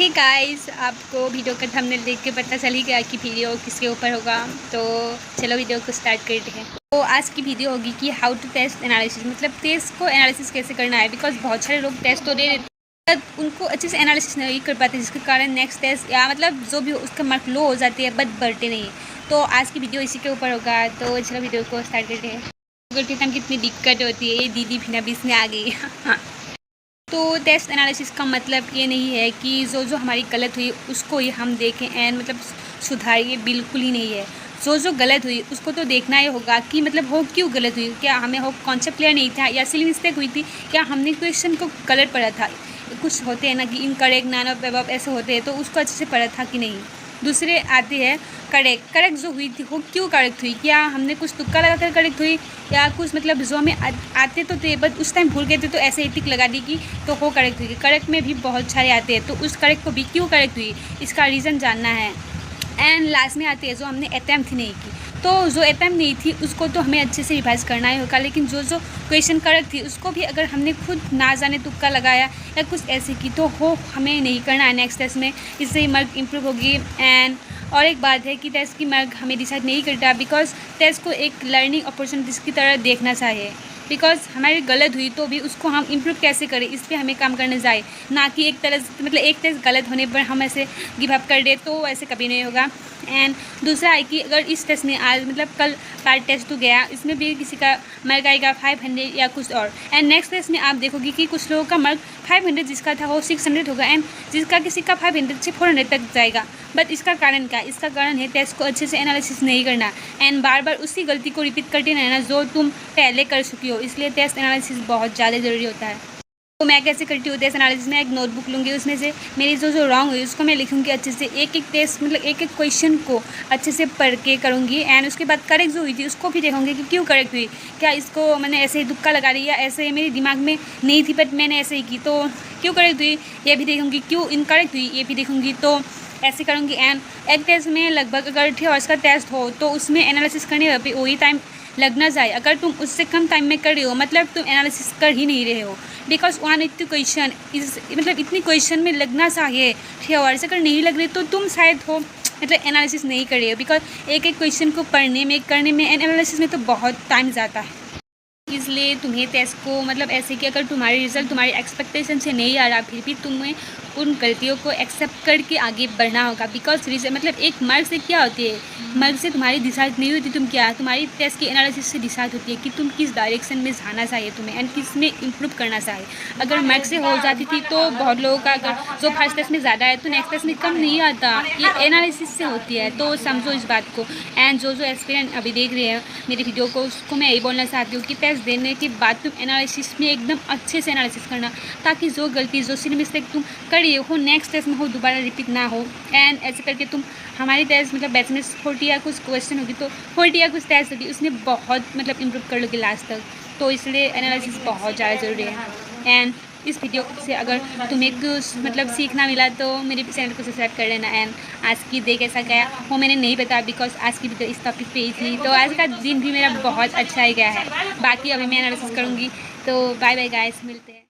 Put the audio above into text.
Hey guys, आपको video का thumbnail देख के पता चल ही गया कि वीडियो किसके ऊपर होगा। तो चलो वीडियो को स्टार्ट करते हैं। तो आज की वीडियो होगी कि हाउ टू टेस्ट एनालिसिस, मतलब टेस्ट को एनालिसिस कैसे करना है। बिकॉज बहुत सारे लोग टेस्ट तो दे देते हैं, उनको अच्छे से एनालिसिस नहीं कर पाते, जिसके कारण नेक्स्ट टेस्ट या मतलब जो भी उसका मार्क लो हो जाती है बट बढ़ते नहीं। तो आज की वीडियो इसी के ऊपर होगा। तो चलो वीडियो को स्टार्ट करते हैं। करते टाइम कितनी दिक्कत होती है, ये दीदी बिना बीच में आ गई। तो टेस्ट एनालिसिस का मतलब ये नहीं है कि जो हमारी गलत हुई उसको ही हम देखें एंड मतलब सुधारिए, बिल्कुल ही नहीं है। जो गलत हुई उसको तो देखना ही होगा कि मतलब हो क्यों गलत हुई, क्या हमें हो कॉन्सेप्ट क्लियर नहीं था या सिली मिस्टेक हुई थी, क्या हमने क्वेश्चन को गलत पढ़ा था। कुछ होते हैं ना कि इनकरेक्ट, नॉन ऑफ अबव ऐसे होते हैं, तो उसको अच्छे से पढ़ा था कि नहीं। दूसरे आते हैं करेक्ट जो हुई थी वो क्यों करेक्ट हुई, क्या हमने कुछ तुक्का लगा कर करेक्ट हुई या कुछ मतलब जो हमें आते तो थे बट उस टाइम भूल गए थे तो ऐसे ही टिक लगा दी कि तो हो करेक्ट हुई। करेक्ट में भी बहुत सारे आते हैं, तो उस करेक्ट को भी क्यों करेक्ट हुई इसका रीज़न जानना है। एंड लास्ट में आती है जो हमने अटैम्प्ट ही नहीं की, तो जो अटैम्प्ट नहीं थी उसको तो हमें अच्छे से रिवाइज करना ही होगा। लेकिन जो क्वेश्चन करेक्ट थी उसको भी अगर हमने खुद ना जाने तुक्का लगाया या कुछ ऐसे की तो हो हमें नहीं करना है नेक्स्ट टेस्ट में। इससे ही मार्क इम्प्रूव होगी। एंड और एक बात है कि टेस्ट की मार्क हमें डिसाइड नहीं करता, बिकॉज टेस्ट को एक लर्निंग अपॉर्चुनिटीज़ की तरह देखना चाहिए। बिकॉज हमारी गलत हुई तो भी उसको हम इम्प्रूव कैसे करें इस पर हमें काम करने जाए, ना कि एक तरह से मतलब एक टेस्ट गलत होने पर हम ऐसे गिव अप कर दे, तो ऐसे कभी नहीं होगा। एंड दूसरा है कि अगर इस टेस्ट में आज मतलब कल पार्ट टेस्ट तो गया, इसमें भी किसी का मार्क आएगा 500 या कुछ और, एंड नेक्स्ट टेस्ट में आप देखोगे कि कुछ लोगों का मार्क 500 जिसका था वो 600 होगा एंड जिसका किसी का 500 से 400 तक जाएगा। बट इसका कारण क्या, इसका कारण है टेस्ट को अच्छे से एनालिसिस नहीं करना एंड बार बार उसी गलती को रिपीट करते रहना जो तुम पहले कर चुकी हो। इसलिए टेस्ट एनालिसिस बहुत ज़्यादा ज़रूरी होता है। तो मैं कैसे करती हूँ टेस्ट एनालिसिस में, एक नोटबुक लूँगी, उसमें से मेरी जो रॉन्ग हुई उसको मैं लिखूँगी अच्छे से, एक एक टेस्ट मतलब एक एक क्वेश्चन को अच्छे से पढ़ के करूँगी। एंड उसके बाद करेक्ट जो हुई थी उसको भी देखूँगी कि क्यों करेक्ट हुई, क्या इसको मैंने ऐसे ही तुक्का लगा रही या ऐसे मेरे दिमाग में नहीं थी बट मैंने ऐसे ही की तो क्यों करेक्ट हुई, ये भी देखूँगी। क्यों इनकरेक्ट हुई ये भी देखूँगी, तो ऐसे करूँगी। एंड एक टेस्ट में लगभग अगर 3 आवर्स का टेस्ट हो तो उसमें एनालिसिस करने पर वही टाइम लगना जाए। अगर तुम उससे कम टाइम में कर रहे हो मतलब तुम एनालिसिस कर ही नहीं रहे हो। बिकॉज 180 क्वेश्चन इस मतलब इतनी क्वेश्चन में लगना चाहिए 3 आवर्स, अगर नहीं लग रही तो तुम शायद हो मतलब एनालिसिस नहीं कर रहे हो। बिकॉज एक एक क्वेश्चन को पढ़ने में करने में एंड एनालिसिस में तो बहुत टाइम जाता है। इसलिए तुम्हें टेस्ट को मतलब ऐसे कि अगर तुम्हारे रिजल्ट तुम्हारी एक्सपेक्टेशन से नहीं आ रहा फिर भी तुम्हें उन गलतियों को एक्सेप्ट करके आगे बढ़ना होगा। बिकॉज रिजल्ट मतलब एक मार्क से क्या होती है, मार्क से तुम्हारी डिसाइड नहीं होती तुम क्या, तुम्हारी टेस्ट की एनालिसिस से डिसाइड होती है कि तुम किस डायरेक्शन में जाना चाहिए तुम्हें एंड किस में इम्प्रूव करना चाहिए। अगर मार्क से हो जाती थी तो बहुत लोगों का अगर जो फर्स्ट टेस्ट में ज़्यादा है तो नेक्स्ट टेस्ट में कम नहीं आता, ये एनालिसिस से होती है। तो समझो इस बात को। एंड जो एस्पिरेंट अभी देख रहे हैं मेरी वीडियो को उसको मैं यही बोलना चाहती हूँ कि टेस्ट देने के बाद तुम एनालिसिस में एकदम अच्छे से एनालिसिस करना, ताकि जो गलती जो सिली मिस्टेक तुम करिए हो नेक्स्ट टेस्ट में हो दोबारा रिपीट ना हो। एंड ऐसे करके तुम हमारी टेस्ट मतलब बैच में 40 या कुछ क्वेश्चन होगी तो 40 या कुछ टेस्ट होगी उसमें बहुत मतलब इम्प्रूव कर लोगे लास्ट तक। तो इसलिए एनालिसिस बहुत ज़्यादा ज़रूरी है। एंड इस वीडियो से अगर तुम्हें कुछ मतलब सीखना मिला तो मेरे चैनल को सब्सक्राइब कर लेना। एंड आज की डे कैसा गया वो मैंने नहीं बताया बिकॉज आज की वीडियो इस टॉपिक पे ही थी। तो आज का दिन भी मेरा बहुत अच्छा ही गया है। बाकी अभी मैं एनालिसिस करूँगी। तो बाय बाय गाइस, मिलते हैं।